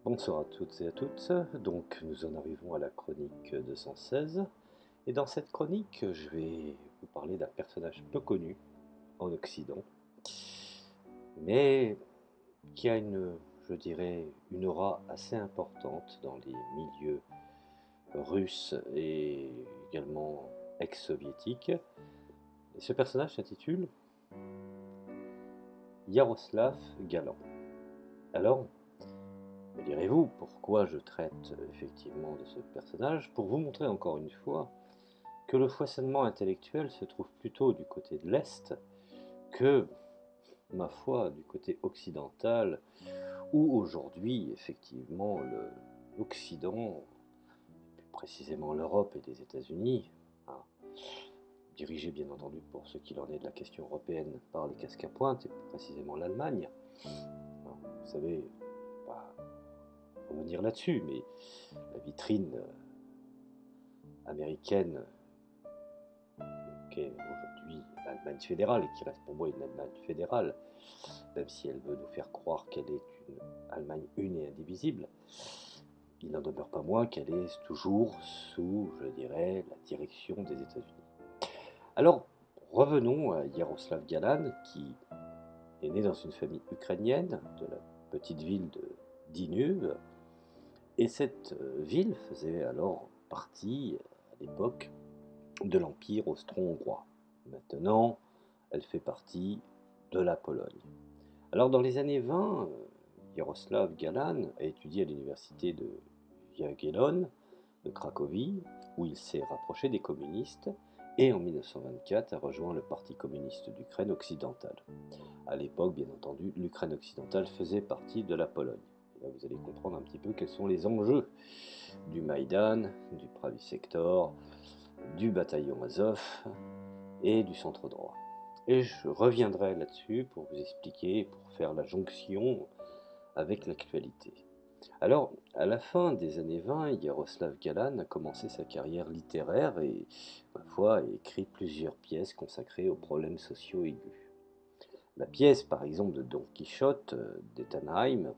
Bonsoir à toutes et à toutes. Donc nous en arrivons à la chronique 216. Et dans cette chronique, je vais vous parler d'un personnage peu connu en Occident, mais qui a je dirais, une aura assez importante dans les milieux russes et également ex-soviétiques. Et ce personnage s'intitule Yaroslav Galan. Alors, me direz-vous pourquoi je traite effectivement de ce personnage? Pour vous montrer encore une fois que le foisonnement intellectuel se trouve plutôt du côté de l'Est que, ma foi, du côté occidental, où aujourd'hui, effectivement, l'Occident, plus précisément l'Europe et les États-Unis, hein, dirigés bien entendu pour ce qu'il en est de la question européenne par les casques à pointe, et plus précisément l'Allemagne, hein, vous savez, pas revenir là-dessus, mais la vitrine américaine qu'est aujourd'hui l'Allemagne fédérale, et qui reste pour moi une Allemagne fédérale, même si elle veut nous faire croire qu'elle est une Allemagne une et indivisible, il n'en demeure pas moins qu'elle est toujours sous, je dirais, la direction des États-Unis. Alors, revenons à Yaroslav Galan, qui est né dans une famille ukrainienne de la petite ville de Dinuv, et cette ville faisait alors partie, à l'époque, de l'Empire austro-hongrois. Maintenant, elle fait partie de la Pologne. Alors dans les années 20, Jaroslav Galan a étudié à l'université de Jagiellon de Cracovie, où il s'est rapproché des communistes, et en 1924 a rejoint le Parti communiste d'Ukraine occidentale. À l'époque, bien entendu, l'Ukraine occidentale faisait partie de la Pologne. Et là, vous allez comprendre un petit peu quels sont les enjeux du Maïdan, du Pravi Sector, du bataillon Azov et du centre droit. Et je reviendrai là-dessus pour vous expliquer, pour faire la jonction avec l'actualité. Alors, à la fin des années 20, Yaroslav Galan a commencé sa carrière littéraire et, ma foi, a écrit plusieurs pièces consacrées aux problèmes sociaux aigus. La pièce, par exemple, de Don Quichotte d'Ettenheim,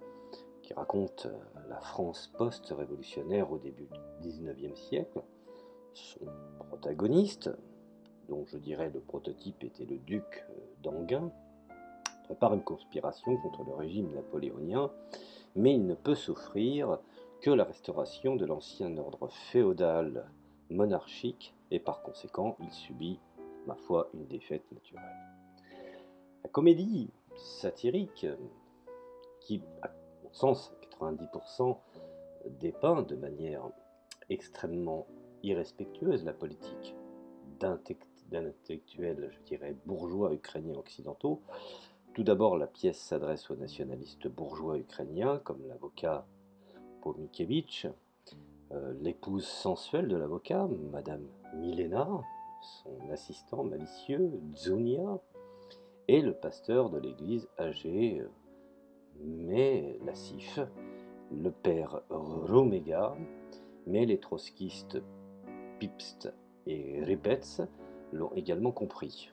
qui raconte la France post-révolutionnaire au début du XIXe siècle, son protagoniste, dont je dirais le prototype était le duc d'Enghien, prépare une conspiration contre le régime napoléonien, mais il ne peut souffrir que la restauration de l'ancien ordre féodal monarchique, et par conséquent il subit, ma foi, une défaite naturelle. La comédie satirique, qui, à mon sens, à 90%, dépeint de manière extrêmement irrespectueuse la politique d'intellectuels, je dirais, bourgeois ukrainiens occidentaux. Tout d'abord, la pièce s'adresse aux nationalistes bourgeois ukrainiens, comme l'avocat Pomikevitch, l'épouse sensuelle de l'avocat, Madame Milena, son assistant malicieux, Zunia, et le pasteur de l'église âgé mais lascif, le père Romega, mais les trotskistes Pipst et Ripetz l'ont également compris,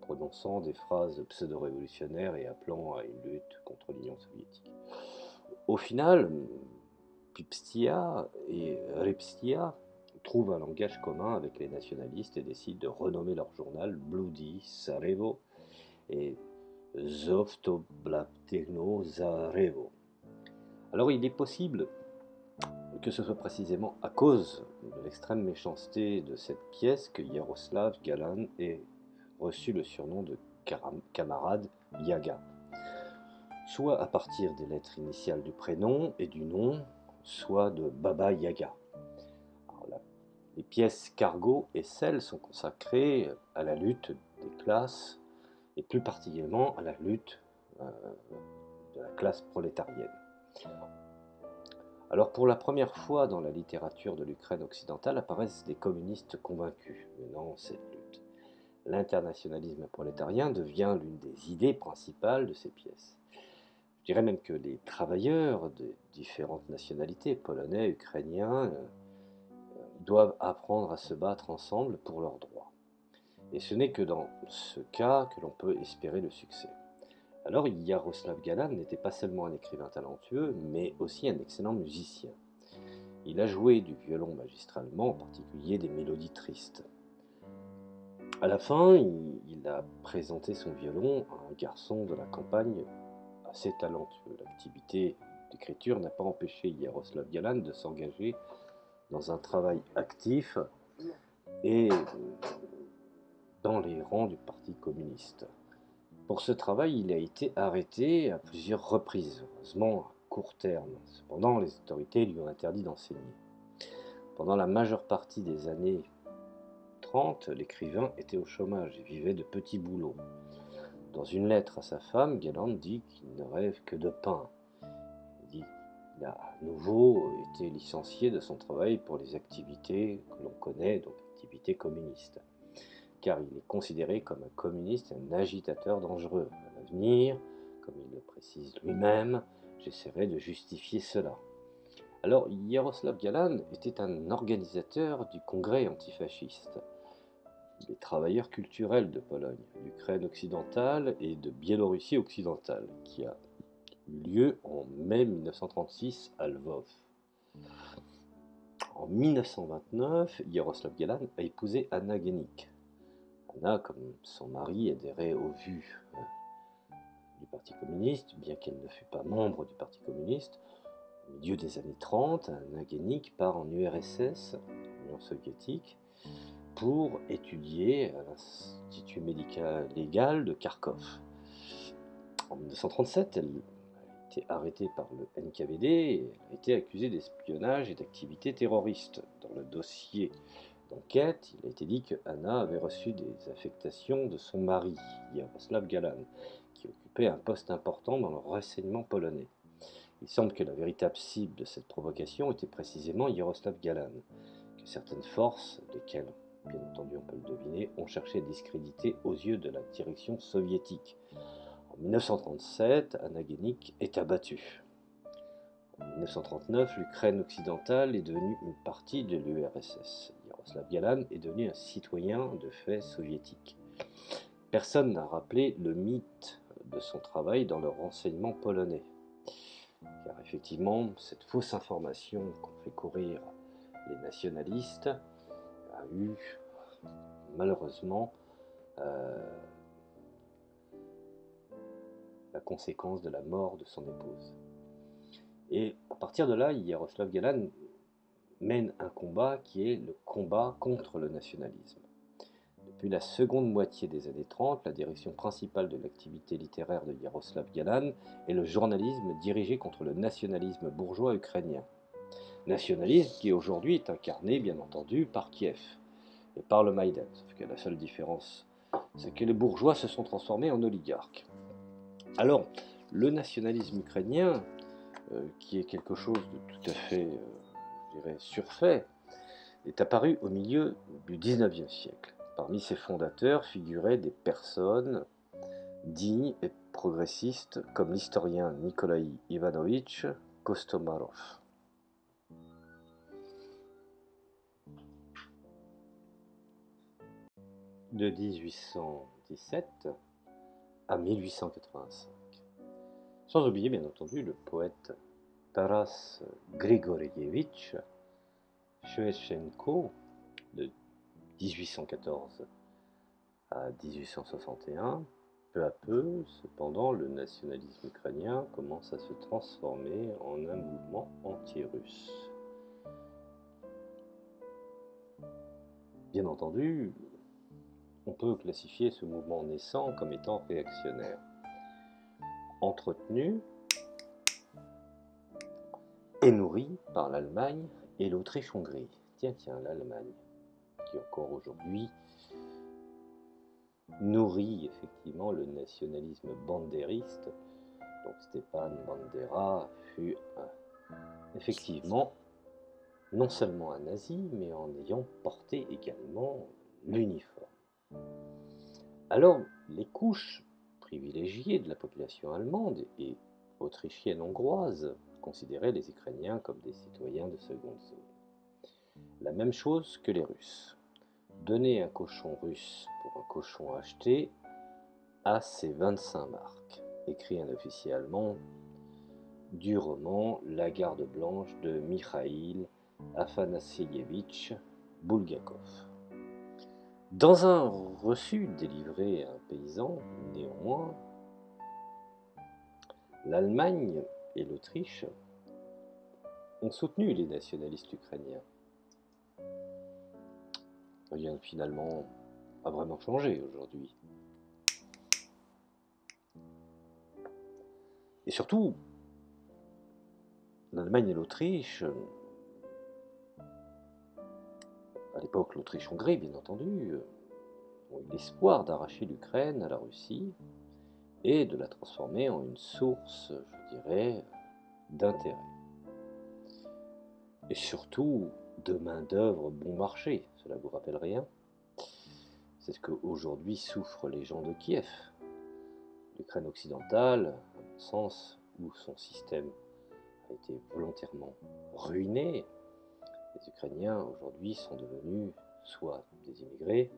prononçant des phrases pseudo-révolutionnaires et appelant à une lutte contre l'Union soviétique. Au final, Pipstia et Ripstia trouvent un langage commun avec les nationalistes et décident de renommer leur journal Bloody Sarajevo et Zovtoblatino Zarevo. Alors il est possible que ce soit précisément à cause de l'extrême méchanceté de cette pièce que Yaroslav Galan ait reçu le surnom de camarade Yaga, soit à partir des lettres initiales du prénom et du nom, soit de Baba Yaga. Alors les pièces Cargo et Sel sont consacrées à la lutte des classes, et plus particulièrement à la lutte de la classe prolétarienne. Alors pour la première fois dans la littérature de l'Ukraine occidentale apparaissent des communistes convaincus menant cette lutte. L'internationalisme prolétarien devient l'une des idées principales de ces pièces. Je dirais même que les travailleurs de différentes nationalités, polonais, ukrainiens, doivent apprendre à se battre ensemble pour leurs droits. Et ce n'est que dans ce cas que l'on peut espérer le succès. Alors Yaroslav Galan n'était pas seulement un écrivain talentueux, mais aussi un excellent musicien. Il a joué du violon magistralement, en particulier des mélodies tristes. À la fin, il a présenté son violon à un garçon de la campagne assez talentueux. L'activité d'écriture n'a pas empêché Yaroslav Galan de s'engager dans un travail actif et dans les rangs du Parti communiste. Pour ce travail, il a été arrêté à plusieurs reprises, heureusement à court terme. Cependant, les autorités lui ont interdit d'enseigner. Pendant la majeure partie des années 30, l'écrivain était au chômage et vivait de petits boulots. Dans une lettre à sa femme, Galland dit qu'il ne rêve que de pain. Il dit qu'il a à nouveau été licencié de son travail pour les activités que l'on connaît, donc activités communistes. Car il est considéré comme un communiste et un agitateur dangereux. À l'avenir, comme il le précise lui-même, j'essaierai de justifier cela. Alors, Yaroslav Galan était un organisateur du congrès antifasciste des travailleurs culturels de Pologne, d'Ukraine occidentale et de Biélorussie occidentale, qui a eu lieu en mai 1936 à Lvov. En 1929, Yaroslav Galan a épousé Anna Genik. Anna, comme son mari, adhérait aux vues du Parti communiste, bien qu'elle ne fût pas membre du Parti communiste. Au milieu des années 30, Anna Genik part en URSS, Union soviétique, pour étudier à l'Institut médical légal de Kharkov. En 1937, elle a été arrêtée par le NKVD et elle a été accusée d'espionnage et d'activités terroristes. Dans le dossier d'enquête, il a été dit que Anna avait reçu des affectations de son mari, Yaroslav Galan, qui occupait un poste important dans le renseignement polonais. Il semble que la véritable cible de cette provocation était précisément Yaroslav Galan, que certaines forces, lesquelles, bien entendu on peut le deviner, ont cherché à discréditer aux yeux de la direction soviétique. En 1937, Anna Genik est abattue. En 1939, l'Ukraine occidentale est devenue une partie de l'URSS. Yaroslav Galan est devenu un citoyen de fait soviétique. Personne n'a rappelé le mythe de son travail dans le renseignement polonais. Car effectivement, cette fausse information qu'ont fait courir les nationalistes a eu malheureusement la conséquence de la mort de son épouse. Et à partir de là, Yaroslav Galan mène un combat qui est le combat contre le nationalisme. Depuis la seconde moitié des années 30, la direction principale de l'activité littéraire de Yaroslav Galan est le journalisme dirigé contre le nationalisme bourgeois ukrainien. Nationalisme qui aujourd'hui est incarné, bien entendu, par Kiev et par le Maïdan. Sauf que la seule différence, c'est que les bourgeois se sont transformés en oligarques. Alors, le nationalisme ukrainien, qui est quelque chose de tout à fait, je dirais, surfait, est apparu au milieu du XIXe siècle. Parmi ses fondateurs figuraient des personnes dignes et progressistes comme l'historien Nikolai Ivanovitch Kostomarov. De 1817 à 1885. Sans oublier bien entendu le poète Taras Grigorievitch Shevchenko de 1814 à 1861. Peu à peu, cependant, le nationalisme ukrainien commence à se transformer en un mouvement anti-russe. Bien entendu, on peut classifier ce mouvement naissant comme étant réactionnaire. Entretenu et nourri par l'Allemagne et l'Autriche-Hongrie. Tiens, l'Allemagne, qui encore aujourd'hui nourrit effectivement le nationalisme bandériste. Donc Stepan Bandera fut effectivement non seulement un nazi, mais en ayant porté également l'uniforme. Alors, les couches privilégiées de la population allemande et autrichienne-hongroise considéraient les Ukrainiens comme des citoyens de seconde zone. La même chose que les Russes. Donner un cochon russe pour un cochon acheté a ses 25 marques. écrit un officier allemand, du roman La Garde blanche de Mikhaïl Afanasseyevitch Bulgakov. Dans un reçu délivré à un paysan, néanmoins, l'Allemagne et l'Autriche ont soutenu les nationalistes ukrainiens. Rien finalement a vraiment changé aujourd'hui. Et surtout, l'Allemagne et l'Autriche, à l'époque l'Autriche-Hongrie bien entendu, ont eu l'espoir d'arracher l'Ukraine à la Russie et de la transformer en une source, je dirais, d'intérêt. Et surtout de main-d'œuvre bon marché, cela vous rappelle rien? C'est ce qu'aujourd'hui souffrent les gens de Kiev. L'Ukraine occidentale, à mon sens, où son système a été volontairement ruiné, les Ukrainiens aujourd'hui sont devenus soit des immigrés,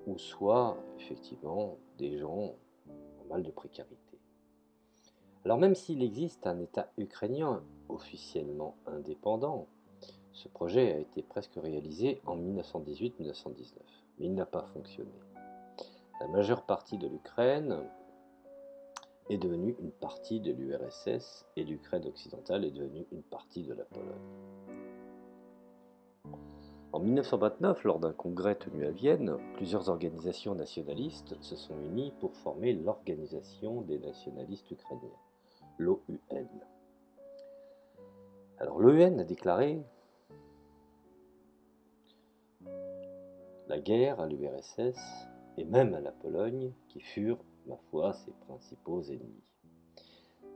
ou soit effectivement des gens en mal de précarité. Alors même s'il existe un État ukrainien officiellement indépendant, ce projet a été presque réalisé en 1918-1919, mais il n'a pas fonctionné. La majeure partie de l'Ukraine est devenue une partie de l'URSS et l'Ukraine occidentale est devenue une partie de la Pologne. En 1929, lors d'un congrès tenu à Vienne, plusieurs organisations nationalistes se sont unies pour former l'Organisation des nationalistes ukrainiens, l'OUN. Alors l'OUN a déclaré la guerre à l'URSS et même à la Pologne, qui furent, ma foi, ses principaux ennemis.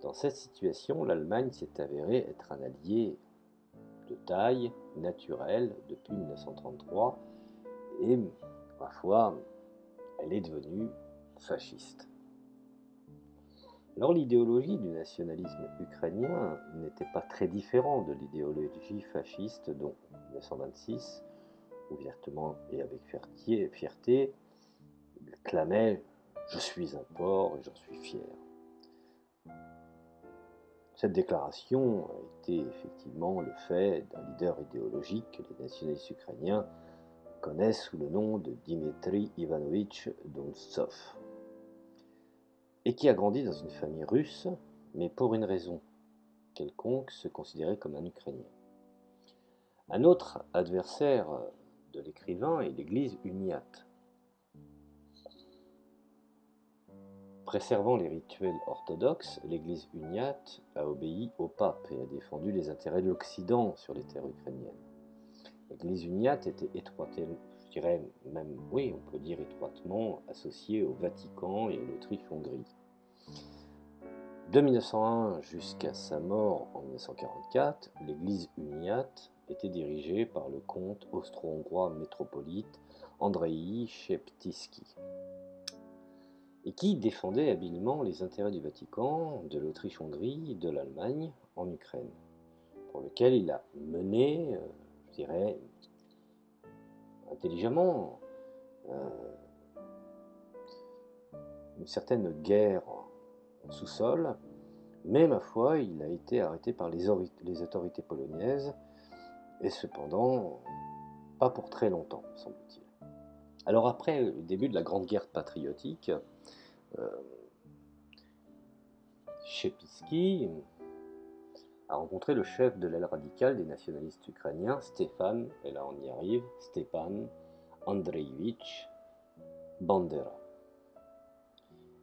Dans cette situation, l'Allemagne s'est avérée être un allié de taille naturelle depuis 1933 et, ma foi, elle est devenue fasciste. Alors l'idéologie du nationalisme ukrainien n'était pas très différente de l'idéologie fasciste dont 1926, ouvertement et avec fierté, il clamait « Je suis un porc et j'en suis fier ». Cette déclaration a été effectivement le fait d'un leader idéologique que les nationalistes ukrainiens connaissent sous le nom de Dmitri Ivanovitch Dontsov, et qui a grandi dans une famille russe, mais pour une raison quelconque se considérait comme un Ukrainien. Un autre adversaire de l'écrivain est l'Église uniate. Préservant les rituels orthodoxes, l'Église uniate a obéi au pape et a défendu les intérêts de l'Occident sur les terres ukrainiennes. L'Église uniate était étroitement, je dirais même, oui, on peut dire étroitement associée au Vatican et à l'Autriche-Hongrie. De 1901 jusqu'à sa mort en 1944, l'Église uniate était dirigée par le comte austro-hongrois métropolite Andrei Szeptyszky, et qui défendait habilement les intérêts du Vatican, de l'Autriche-Hongrie et de l'Allemagne en Ukraine, pour lequel il a mené, je dirais, intelligemment, une certaine guerre en sous-sol, mais ma foi, il a été arrêté par les autorités polonaises, et cependant, pas pour très longtemps, semble-t-il. Alors après le début de la Grande Guerre patriotique, Szeptyszky a rencontré le chef de l'aile radicale des nationalistes ukrainiens, Stefan, et là on y arrive, Stepan Andreevitch Bandera,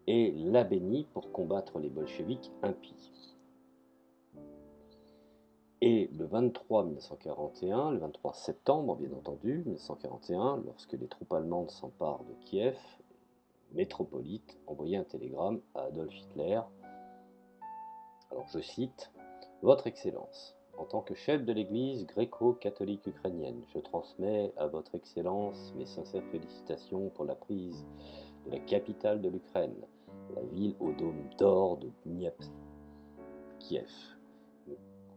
et l'a béni pour combattre les bolcheviks impies. Et le 23 septembre, bien entendu, 1941, lorsque les troupes allemandes s'emparent de Kiev, métropolite envoyait un télégramme à Adolf Hitler. Alors je cite, « Votre Excellence, en tant que chef de l'Église gréco-catholique ukrainienne, je transmets à Votre Excellence mes sincères félicitations pour la prise de la capitale de l'Ukraine, la ville au dôme d'or de Dniepr, Kiev. Nous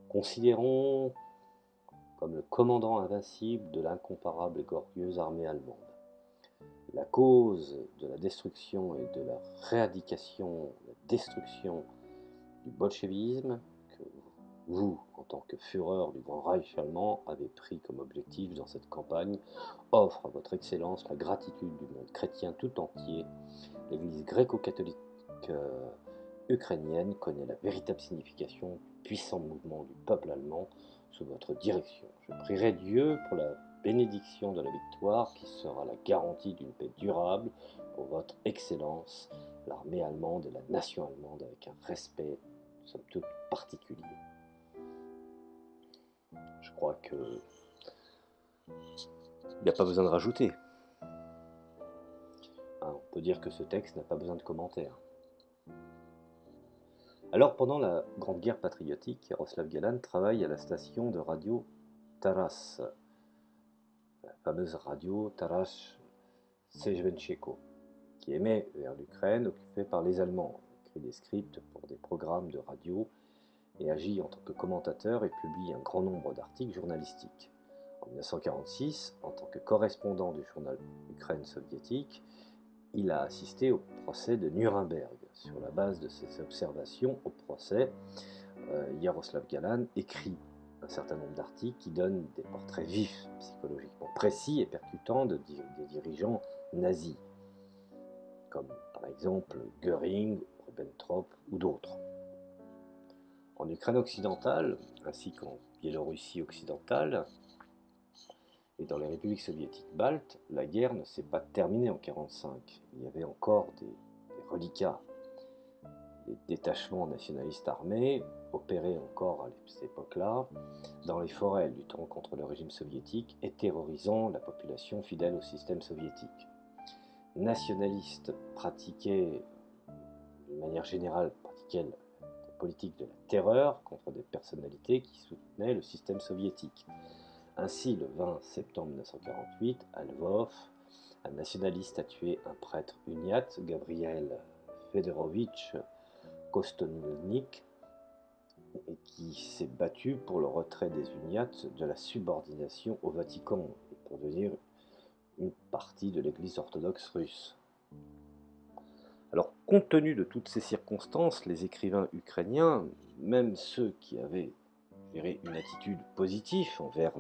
considérons comme le commandant invincible de l'incomparable et glorieuse armée allemande. La cause de la destruction et de la rééradication destruction du bolchevisme que vous, en tant que Führer du Grand Reich allemand, avez pris comme objectif dans cette campagne, offre à votre Excellence la gratitude du monde chrétien tout entier. L'Église gréco-catholique ukrainienne connaît la véritable signification du puissant mouvement du peuple allemand sous votre direction. Je prierai Dieu pour la bénédiction de la victoire qui sera la garantie d'une paix durable pour votre Excellence, l'armée allemande et la nation allemande avec un respect, somme toute, particulier. Je crois que il n'y a pas besoin de rajouter. On peut dire que ce texte n'a pas besoin de commentaires. Alors, pendant la Grande Guerre patriotique, Jaroslav Galan travaille à la station de radio Taras, la fameuse radio Taras Sejvencheko, qui émet vers l'Ukraine occupée par les Allemands. Il écrit des scripts pour des programmes de radio et agit en tant que commentateur et publie un grand nombre d'articles journalistiques. En 1946, en tant que correspondant du journal Ukraine soviétique, il a assisté au procès de Nuremberg. Sur la base de ses observations au procès, Jaroslav Galan écrit un certain nombre d'articles qui donnent des portraits vifs, psychologiquement précis et percutants des dirigeants nazis, comme par exemple Göring, Ribbentrop ou d'autres. En Ukraine occidentale, ainsi qu'en Biélorussie occidentale, et dans les républiques soviétiques baltes, la guerre ne s'est pas terminée en 1945. Il y avait encore des reliquats. Les détachements nationalistes armés opéraient encore à cette époque-là dans les forêts, luttant contre le régime soviétique et terrorisant la population fidèle au système soviétique. Nationalistes pratiquaient, d'une manière générale, la politique de la terreur contre des personnalités qui soutenaient le système soviétique. Ainsi, le 20 septembre 1948, à Lvov, un nationaliste a tué un prêtre uniate, Gabriel Fedorovitch Kostelnik, et qui s'est battu pour le retrait des uniates de la subordination au Vatican et pour devenir une partie de l'Église orthodoxe russe. Alors, compte tenu de toutes ces circonstances, les écrivains ukrainiens, même ceux qui avaient une attitude positive envers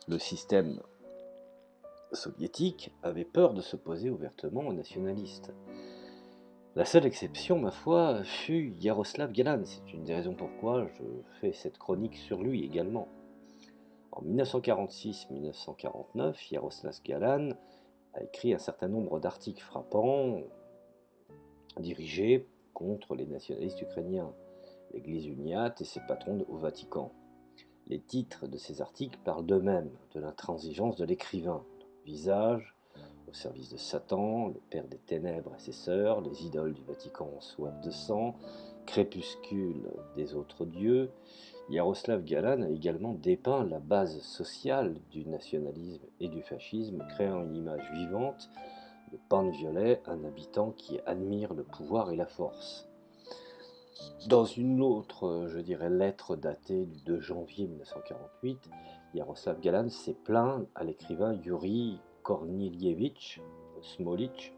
le système soviétique, avaient peur de s'opposer ouvertement aux nationalistes. La seule exception, ma foi, fut Jaroslav Galan. C'est une des raisons pourquoi je fais cette chronique sur lui également. En 1946-1949, Jaroslav Galan a écrit un certain nombre d'articles frappants dirigés contre les nationalistes ukrainiens, l'Église uniate et ses patrons au Vatican. Les titres de ces articles parlent d'eux-mêmes, de l'intransigeance de l'écrivain, visage au service de Satan, le père des ténèbres et ses sœurs, les idoles du Vatican en soif de sang, crépuscule des autres dieux. Jaroslav Galan a également dépeint la base sociale du nationalisme et du fascisme, créant une image vivante de Pan Violet, un habitant qui admire le pouvoir et la force. Dans une autre, lettre datée du 2 janvier 1948, Jaroslav Galan s'est plaint à l'écrivain Yuri Kornilievitch Smolich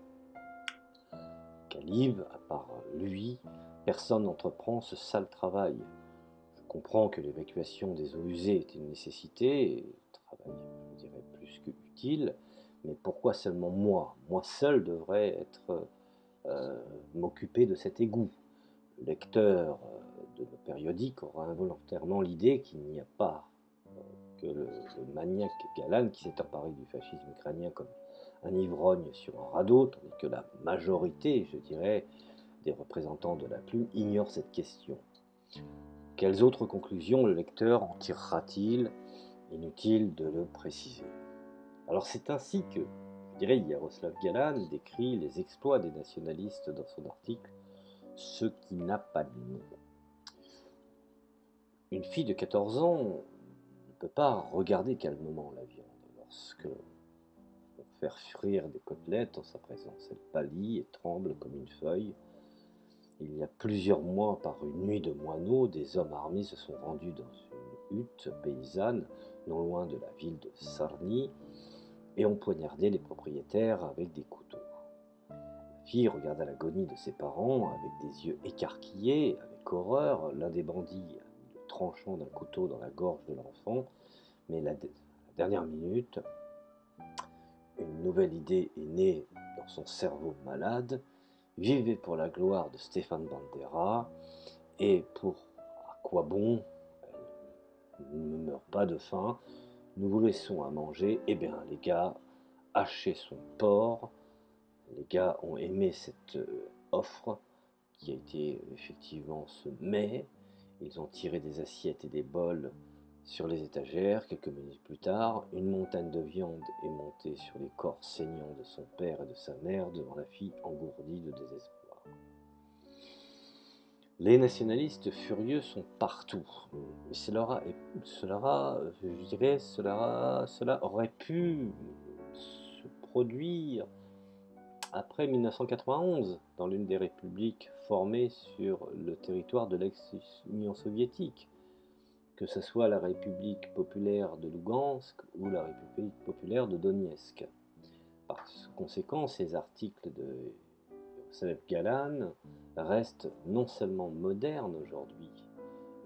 qu'à Lviv, à part lui, personne n'entreprend ce sale travail. Je comprends que l'évacuation des eaux usées est une nécessité, et travail, plus que utile, mais pourquoi seulement moi? Moi seul devrais m'occuper de cet égout. Le lecteur de nos périodiques aura involontairement l'idée qu'il n'y a pas que le maniaque Galan qui s'est emparé du fascisme ukrainien comme un ivrogne sur un radeau, tandis que la majorité, des représentants de la plume ignorent cette question. Quelles autres conclusions le lecteur en tirera-t-il? Inutile de le préciser. Alors c'est ainsi que, Jaroslav Galan décrit les exploits des nationalistes dans son article « Ce qui n'a pas de nom ». Une fille de 14 ans ne peut pas regarder calmement la viande lorsque on fait frire des côtelettes en sa présence. Elle pâlit et tremble comme une feuille. Il y a plusieurs mois, par une nuit de moineaux, des hommes armés se sont rendus dans une hutte paysanne, non loin de la ville de Sarny, et ont poignardé les propriétaires avec des couteaux. La fille regarda l'agonie de ses parents avec des yeux écarquillés, avec horreur. L'un des bandits a mis le tranchant d'un couteau dans la gorge de l'enfant, mais la dernière minute, une nouvelle idée est née dans son cerveau malade. Vivez pour la gloire de Stéphane Bandera, et pour à quoi bon, ne meurt pas de faim, nous vous laissons à manger. Eh bien, les gars, hachez son porc. Les gars ont aimé cette offre qui a été effectivement ce mets. Ils ont tiré des assiettes et des bols sur les étagères. Quelques minutes plus tard, une montagne de viande est montée sur les corps saignants de son père et de sa mère devant la fille engourdie de désespoir. Les nationalistes furieux sont partout. Et cela aurait pu se produire après 1991, dans l'une des républiques formées sur le territoire de l'ex-Union soviétique, que ce soit la République populaire de Lugansk ou la République populaire de Donetsk. Par conséquent, ces articles de Yaroslav Galan restent non seulement modernes aujourd'hui,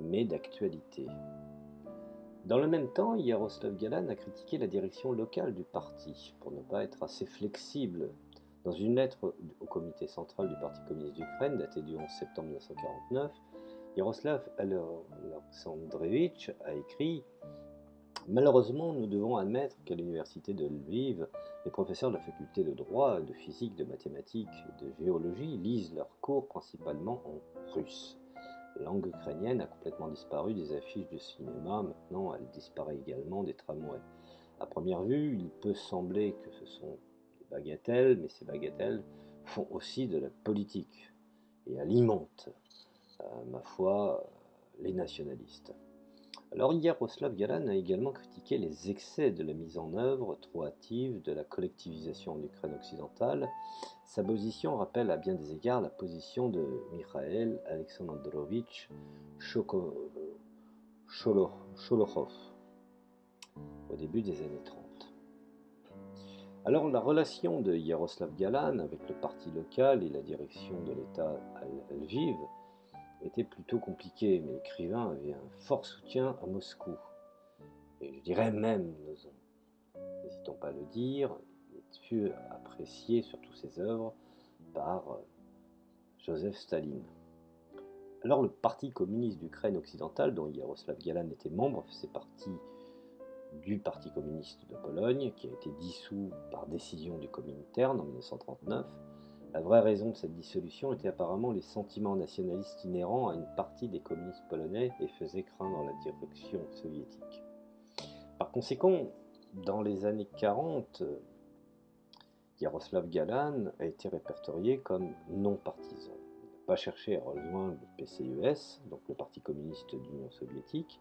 mais d'actualité. Dans le même temps, Yaroslav Galan a critiqué la direction locale du parti pour ne pas être assez flexible. Dans une lettre au comité central du Parti communiste d'Ukraine, datée du 11 septembre 1949, Yaroslav Alexandrovitch a écrit « Malheureusement, nous devons admettre qu'à l'université de Lviv, les professeurs de la faculté de droit, de physique, de mathématiques et de géologie lisent leurs cours principalement en russe. La langue ukrainienne a complètement disparu des affiches de cinéma, maintenant elle disparaît également des tramways. À première vue, il peut sembler que ce sont des bagatelles, mais ces bagatelles font aussi de la politique et alimentent, ma foi, les nationalistes. » Alors Yaroslav Galan a également critiqué les excès de la mise en œuvre trop hâtive de la collectivisation en Ukraine occidentale. Sa position rappelle à bien des égards la position de Mikhail Alexandrovitch Sholokhov au début des années 30. Alors la relation de Yaroslav Galan avec le parti local et la direction de l'État à Lviv était plutôt compliquée, mais l'écrivain avait un fort soutien à Moscou. Et je dirais même, n'hésitons pas à le dire, il fut apprécié sur toutes ses œuvres par Joseph Staline. Alors le Parti communiste d'Ukraine occidentale, dont Yaroslav Galan était membre, faisait partie du Parti communiste de Pologne, qui a été dissous par décision du Comintern en 1939. La vraie raison de cette dissolution était apparemment les sentiments nationalistes inhérents à une partie des communistes polonais et faisait craindre la direction soviétique. Par conséquent, dans les années 40, Yaroslav Galan a été répertorié comme non partisan. Il n'a pas cherché à rejoindre le PCUS, donc le Parti communiste d'Union soviétique,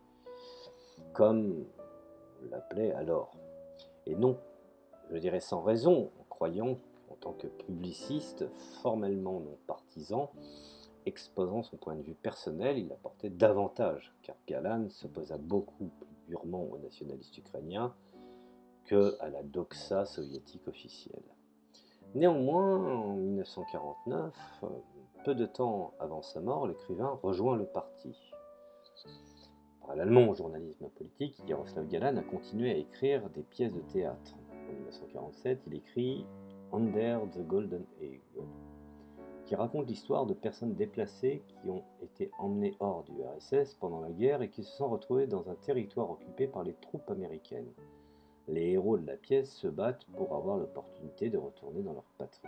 comme on l'appelait alors. Et non, je dirais sans raison, en croyant en tant que publiciste formellement non partisan, exposant son point de vue personnel, il apportait davantage, car Galan s'opposa beaucoup plus durement aux nationalistes ukrainiens qu'à la doxa soviétique officielle. Néanmoins, en 1949, peu de temps avant sa mort, l'écrivain rejoint le parti. Parallèlement au journalisme politique, Yaroslav Galan a continué à écrire des pièces de théâtre. En 1947, il écrit Under the Golden Eagle, qui raconte l'histoire de personnes déplacées qui ont été emmenées hors du RSS pendant la guerre et qui se sont retrouvées dans un territoire occupé par les troupes américaines. Les héros de la pièce se battent pour avoir l'opportunité de retourner dans leur patrie.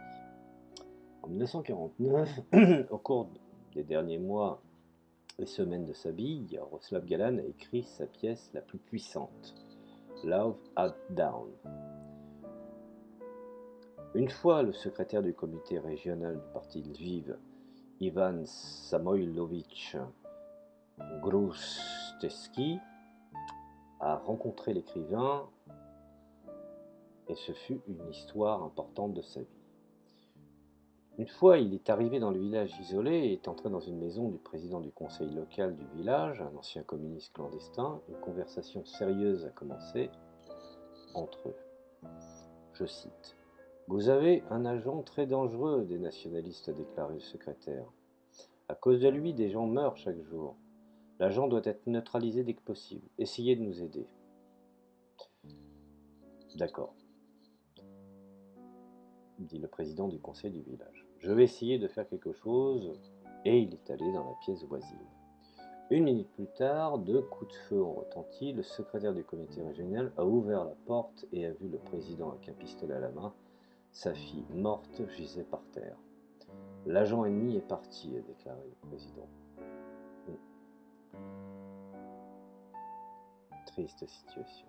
En 1949, au cours des derniers mois et semaines de sa vie, Yaroslav Galan a écrit sa pièce la plus puissante, Love at Down. Une fois le secrétaire du comité régional du parti Lviv, Ivan Samoïlovitch Groustevski, a rencontré l'écrivain, et ce fut une histoire importante de sa vie. Une fois, il est arrivé dans le village isolé et est entré dans une maison du président du conseil local du village, un ancien communiste clandestin. Une conversation sérieuse a commencé entre eux. Je cite. Vous avez un agent très dangereux des nationalistes, a déclaré le secrétaire. À cause de lui, des gens meurent chaque jour. L'agent doit être neutralisé dès que possible. Essayez de nous aider. D'accord, dit le président du conseil du village. Je vais essayer de faire quelque chose. Et il est allé dans la pièce voisine. Une minute plus tard, deux coups de feu ont retenti. Le secrétaire du comité régional a ouvert la porte et a vu le président avec un pistolet à la main. Sa fille, morte, gisait par terre. L'agent ennemi est parti, a déclaré le président. Triste situation.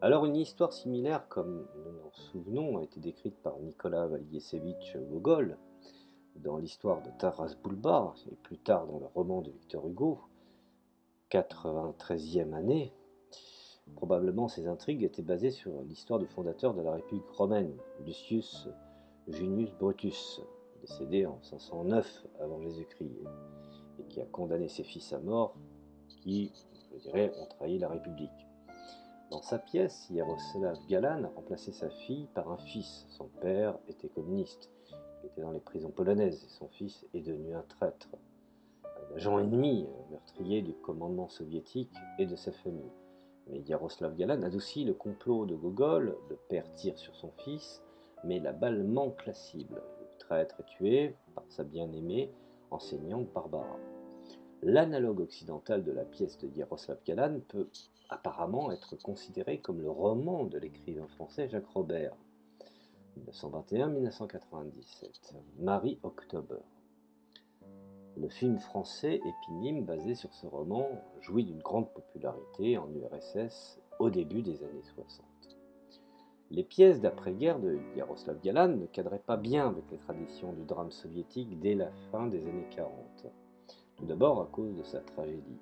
Alors une histoire similaire, comme nous nous en souvenons, a été décrite par Nicolas Valiésévitch Gogol dans l'histoire de Taras Bulba et plus tard dans le roman de Victor Hugo, 93e année. Probablement ces intrigues étaient basées sur l'histoire du fondateur de la République romaine, Lucius Junius Brutus, décédé en 509 avant Jésus-Christ, et qui a condamné ses fils à mort, qui, je dirais, ont trahi la République. Dans sa pièce, Yaroslav Galan a remplacé sa fille par un fils. Son père était communiste, il était dans les prisons polonaises, et son fils est devenu un traître, un agent ennemi, un meurtrier du commandement soviétique et de sa famille. Mais Yaroslav Galan adoucit le complot de Gogol, le père tire sur son fils, mais la balle manque la cible. Le traître est tué par sa bien-aimée, enseignante Barbara. L'analogue occidental de la pièce de Yaroslav Galan peut apparemment être considéré comme le roman de l'écrivain français Jacques Robert, 1921-1997, Marie-Octobre. Le film français éponyme basé sur ce roman jouit d'une grande popularité en URSS au début des années 60. Les pièces d'après-guerre de Yaroslav Galan ne cadraient pas bien avec les traditions du drame soviétique dès la fin des années 40. Tout d'abord à cause de sa tragédie.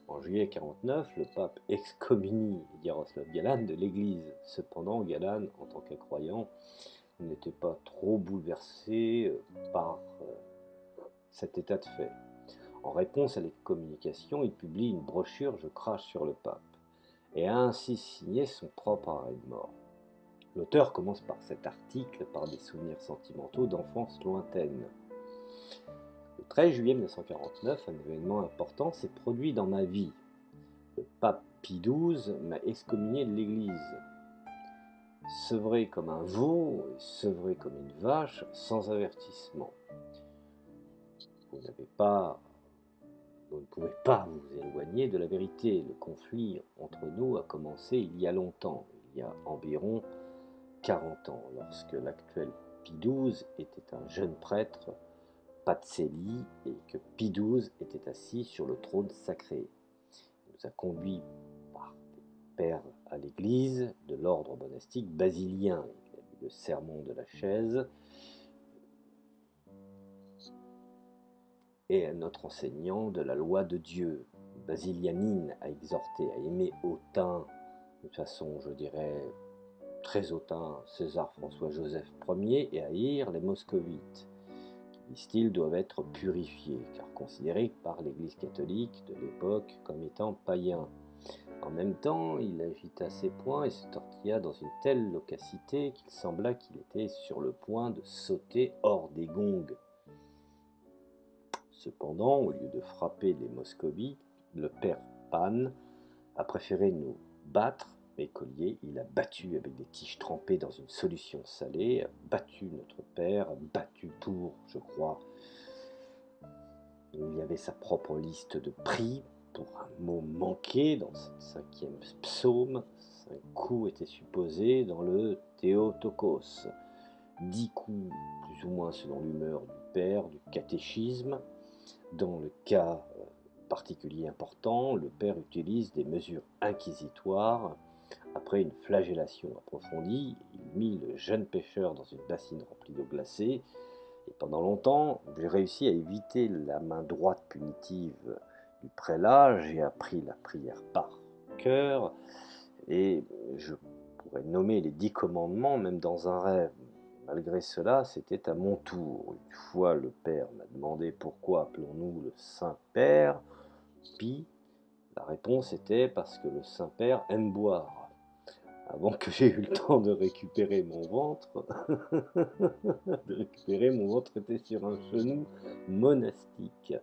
En juillet 1949, le pape excommunie Yaroslav Galan de l'Église. Cependant, Galan, en tant qu'incroyant, n'était pas trop bouleversé par cet état de fait. En réponse à l'excommunication, il publie une brochure Je crache sur le pape et a ainsi signé son propre arrêt de mort. L'auteur commence par cet article par des souvenirs sentimentaux d'enfance lointaine. Le 13 juillet 1949, un événement important s'est produit dans ma vie. Le pape Pie XII m'a excommunié de l'Église. Sevré comme un veau et sevré comme une vache, sans avertissement. Vous ne pouvez pas vous éloigner de la vérité. Le conflit entre nous a commencé il y a longtemps, il y a environ 40 ans, lorsque l'actuel Pie XII était un jeune prêtre, Pacelli, et que Pie XII était assis sur le trône sacré. Il nous a conduits par des pères à l'église de l'ordre monastique basilien. Il a lu le sermon de la chaise, et notre enseignant de la loi de Dieu, basilianine, a exhorté à aimer hautain, de façon, je dirais, très hautain, César François-Joseph Ier et à haïr les moscovites, qui, disent-ils, doivent être purifiés, car considérés par l'Église catholique de l'époque comme étant païens. En même temps, il agita ses poings et se tortilla dans une telle loquacité qu'il sembla qu'il était sur le point de sauter hors des gongs. Cependant, au lieu de frapper les moscovites, le père Pan a préféré nous battre. Écolier, il a battu avec des tiges trempées dans une solution salée, a battu notre père, a battu pour, je crois, il y avait sa propre liste de prix pour un mot manqué dans ce 5e psaume. 5 coups étaient supposés dans le Théotokos. 10 coups, plus ou moins selon l'humeur du père, du catéchisme. Dans le cas particulier important, le père utilise des mesures inquisitoires. Après une flagellation approfondie, il mit le jeune pêcheur dans une bassine remplie d'eau glacée. Et pendant longtemps, j'ai réussi à éviter la main droite punitive du prélat. J'ai appris la prière par cœur et je pourrais nommer les 10 commandements même dans un rêve. Malgré cela, c'était à mon tour. Une fois, le père m'a demandé pourquoi appelons-nous le Saint-Père Pie. La réponse était parce que le Saint-Père aime boire. avant que j'ai eu le temps de récupérer mon ventre. De récupérer, mon ventre était sur un genou monastique.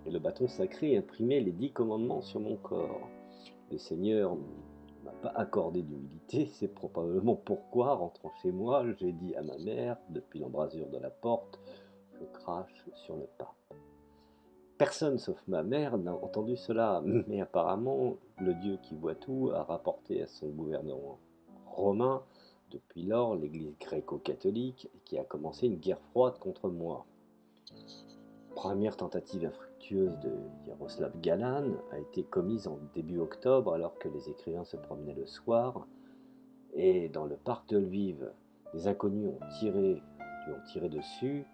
Et le bâton sacré imprimait les 10 commandements sur mon corps. Le Seigneur ne m'a pas accordé d'humilité, c'est probablement pourquoi, rentrant chez moi, j'ai dit à ma mère, depuis l'embrasure de la porte, je crache sur le pape. Personne sauf ma mère n'a entendu cela, mais apparemment, le Dieu qui voit tout a rapporté à son gouvernement romain, depuis lors, l'Église gréco-catholique, qui a commencé une guerre froide contre moi. Première tentative infructueuse de Yaroslav Galan a été commise en début octobre alors que les écrivains se promenaient le soir et dans le parc de Lviv, des inconnus lui ont tiré dessus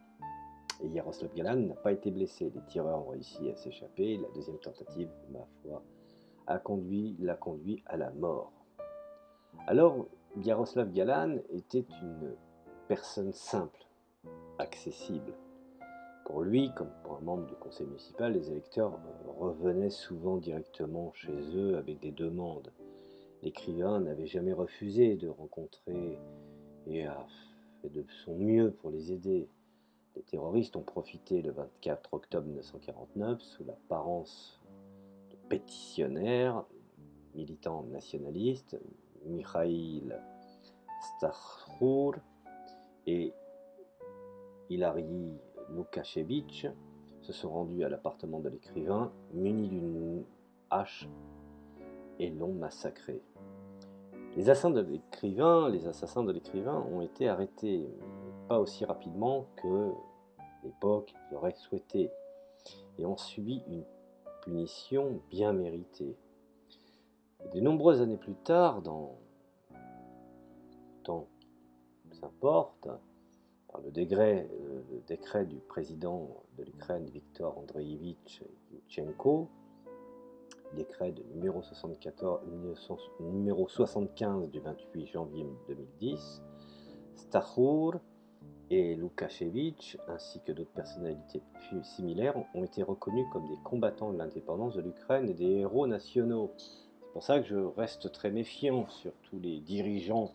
et Yaroslav Galan n'a pas été blessé. Les tireurs ont réussi à s'échapper. La deuxième tentative, ma foi, l'a conduit à la mort. Alors, Yaroslav Galan était une personne simple, accessible. Pour lui, comme pour un membre du conseil municipal, les électeurs revenaient souvent directement chez eux avec des demandes. L'écrivain n'avait jamais refusé de rencontrer et a fait de son mieux pour les aider. Les terroristes ont profité le 24 octobre 1949 sous l'apparence de pétitionnaires, militants nationalistes, Mikhail Stachour et Hilary Loukachevitch se sont rendus à l'appartement de l'écrivain munis d'une hache et l'ont massacré. Les assassins de l'écrivain ont été arrêtés, mais pas aussi rapidement que l'époque l'aurait souhaité, et ont subi une punition bien méritée. Et de nombreuses années plus tard, dans temps s'importe, par le décret du président de l'Ukraine, Viktor Andreevitch Yushchenko, décret de numéro 75 du 28 janvier 2010, Stachour et Loukachevitch, ainsi que d'autres personnalités similaires, ont été reconnus comme des combattants de l'indépendance de l'Ukraine et des héros nationaux. C'est pour ça que je reste très méfiant sur tous les dirigeants,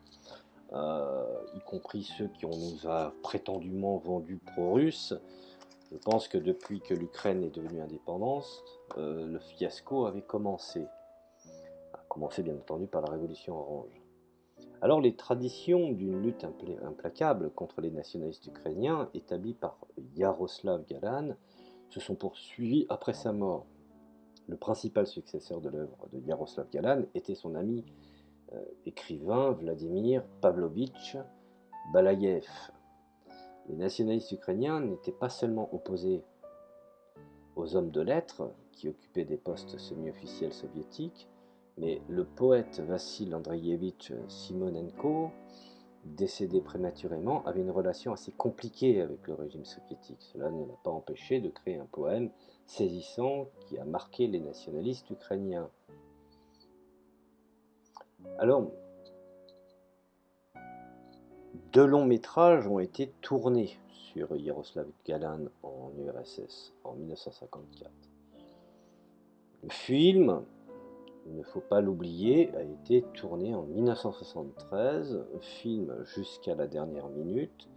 y compris ceux qui nous a prétendument vendus pro-russes. Je pense que depuis que l'Ukraine est devenue indépendante, le fiasco avait commencé. A commencé bien entendu par la révolution orange. Alors les traditions d'une lutte implacable contre les nationalistes ukrainiens établies par Yaroslav Galan se sont poursuivies après sa mort. Le principal successeur de l'œuvre de Yaroslav Galan était son ami écrivain Vladimir Pavlovitch Balaïev. Les nationalistes ukrainiens n'étaient pas seulement opposés aux hommes de lettres qui occupaient des postes semi-officiels soviétiques, mais le poète Vassil Andreevitch Simonenko, décédé prématurément, avait une relation assez compliquée avec le régime soviétique. Cela ne l'a pas empêché de créer un poème saisissant qui a marqué les nationalistes ukrainiens. Alors, deux longs métrages ont été tournés sur Yaroslav Galan en URSS en 1954. Le film, il ne faut pas l'oublier, a été tourné en 1973, film jusqu'à la dernière minute,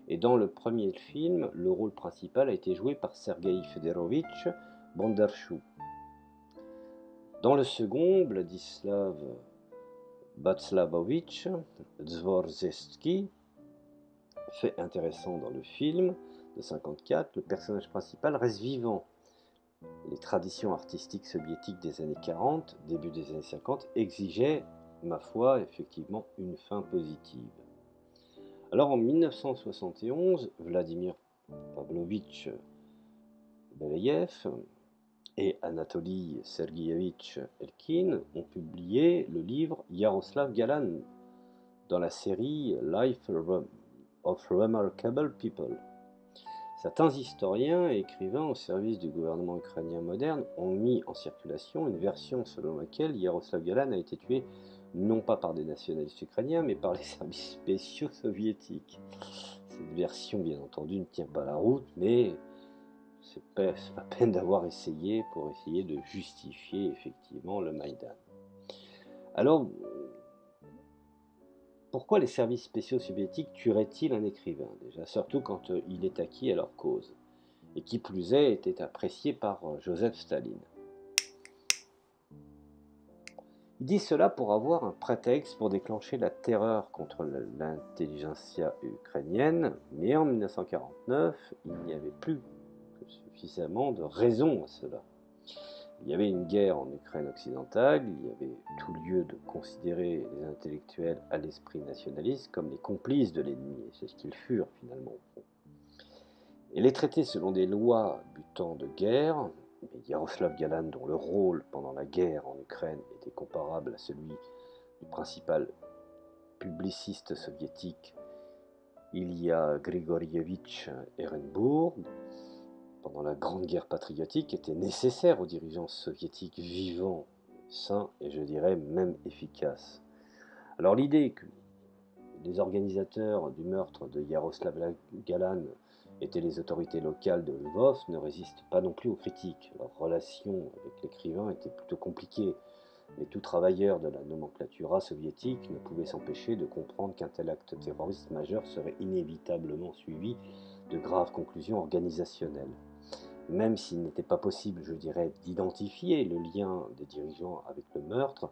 et dans le premier film, le rôle principal a été joué par Sergei Fedorovitch Bondarchuk. Dans le second, Vladislav Václavovitch Dvorzhetsky, fait intéressant dans le film de 1954, le personnage principal reste vivant. Les traditions artistiques soviétiques des années 40, début des années 50, exigeaient, ma foi, effectivement, une fin positive. Alors en 1971, Vladimir Pavlovitch Belaïev et Anatoly Sergeyevitch Elkin ont publié le livre Yaroslav Galan dans la série Life of Remarkable People. Certains historiens et écrivains au service du gouvernement ukrainien moderne ont mis en circulation une version selon laquelle Yaroslav Galan a été tué non pas par des nationalistes ukrainiens, mais par les services spéciaux soviétiques. Cette version, bien entendu, ne tient pas la route, mais c'est pas peine d'avoir essayé pour essayer de justifier effectivement le Maïdan. Alors, Pourquoi les services spéciaux soviétiques tueraient-ils un écrivain, déjà, surtout quand il est acquis à leur cause, et qui plus est, était apprécié par Joseph Staline. Ils disent cela pour avoir un prétexte pour déclencher la terreur contre l'intelligentsia ukrainienne, mais en 1949, il n'y avait plus que suffisamment de raisons à cela. Il y avait une guerre en Ukraine occidentale, il y avait tout lieu de considérer les intellectuels à l'esprit nationaliste comme les complices de l'ennemi, et c'est ce qu'ils furent finalement au fond. Et les traités selon des lois butant de guerre, mais Yaroslav Galan, dont le rôle pendant la guerre en Ukraine était comparable à celui du principal publiciste soviétique Ilya Grigorievitch Ehrenburg, pendant la Grande Guerre patriotique, était nécessaire aux dirigeants soviétiques vivants, sains et je dirais même efficaces. Alors l'idée que les organisateurs du meurtre de Yaroslav Galan étaient les autorités locales de Lvov ne résiste pas non plus aux critiques. Leur relation avec l'écrivain était plutôt compliquée, mais tout travailleur de la nomenclatura soviétique ne pouvait s'empêcher de comprendre qu'un tel acte terroriste majeur serait inévitablement suivi de graves conclusions organisationnelles. Même s'il n'était pas possible, je dirais, d'identifier le lien des dirigeants avec le meurtre,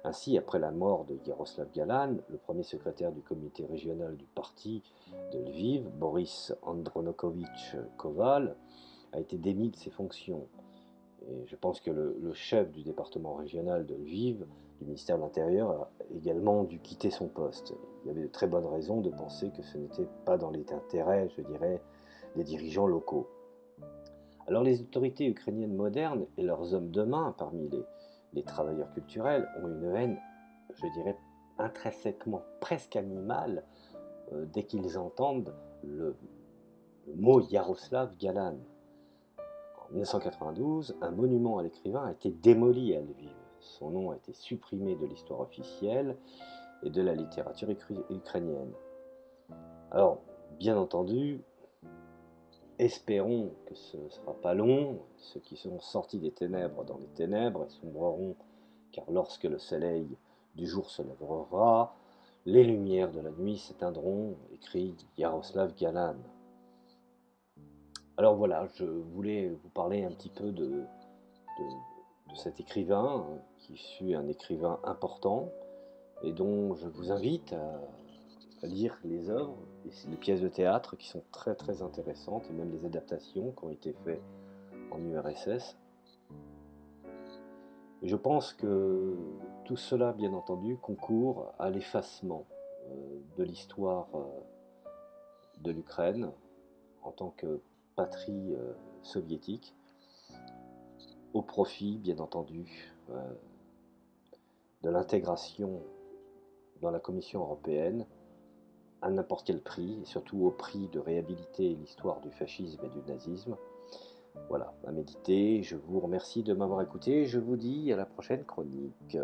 ainsi, après la mort de Yaroslav Galan, le premier secrétaire du comité régional du parti de Lviv, Boris Andronokovitch Koval, a été démis de ses fonctions. Et je pense que le chef du département régional de Lviv, du ministère de l'Intérieur, a également dû quitter son poste. Il y avait de très bonnes raisons de penser que ce n'était pas dans l'intérêt, je dirais, des dirigeants locaux. Alors les autorités ukrainiennes modernes et leurs hommes de main, parmi les travailleurs culturels, ont une haine, je dirais, intrinsèquement presque animale dès qu'ils entendent le mot Yaroslav Galan. En 1992, un monument à l'écrivain a été démoli à Lviv. Son nom a été supprimé de l'histoire officielle et de la littérature ukrainienne. Alors, bien entendu, espérons que ce ne sera pas long. Ceux qui seront sortis des ténèbres dans les ténèbres sombreront, car lorsque le soleil du jour se lèvera, les lumières de la nuit s'éteindront, écrit Yaroslav Galan. Alors voilà, je voulais vous parler un petit peu de cet écrivain, qui fut un écrivain important, et dont je vous invite à lire les œuvres, les pièces de théâtre qui sont très très intéressantes, et même les adaptations qui ont été faites en URSS. Et je pense que tout cela, bien entendu, concourt à l'effacement de l'histoire de l'Ukraine en tant que patrie soviétique, au profit, bien entendu, de l'intégration dans la Commission européenne, à n'importe quel prix, et surtout au prix de réhabiliter l'histoire du fascisme et du nazisme. Voilà, à méditer. Je vous remercie de m'avoir écouté. Je vous dis à la prochaine chronique.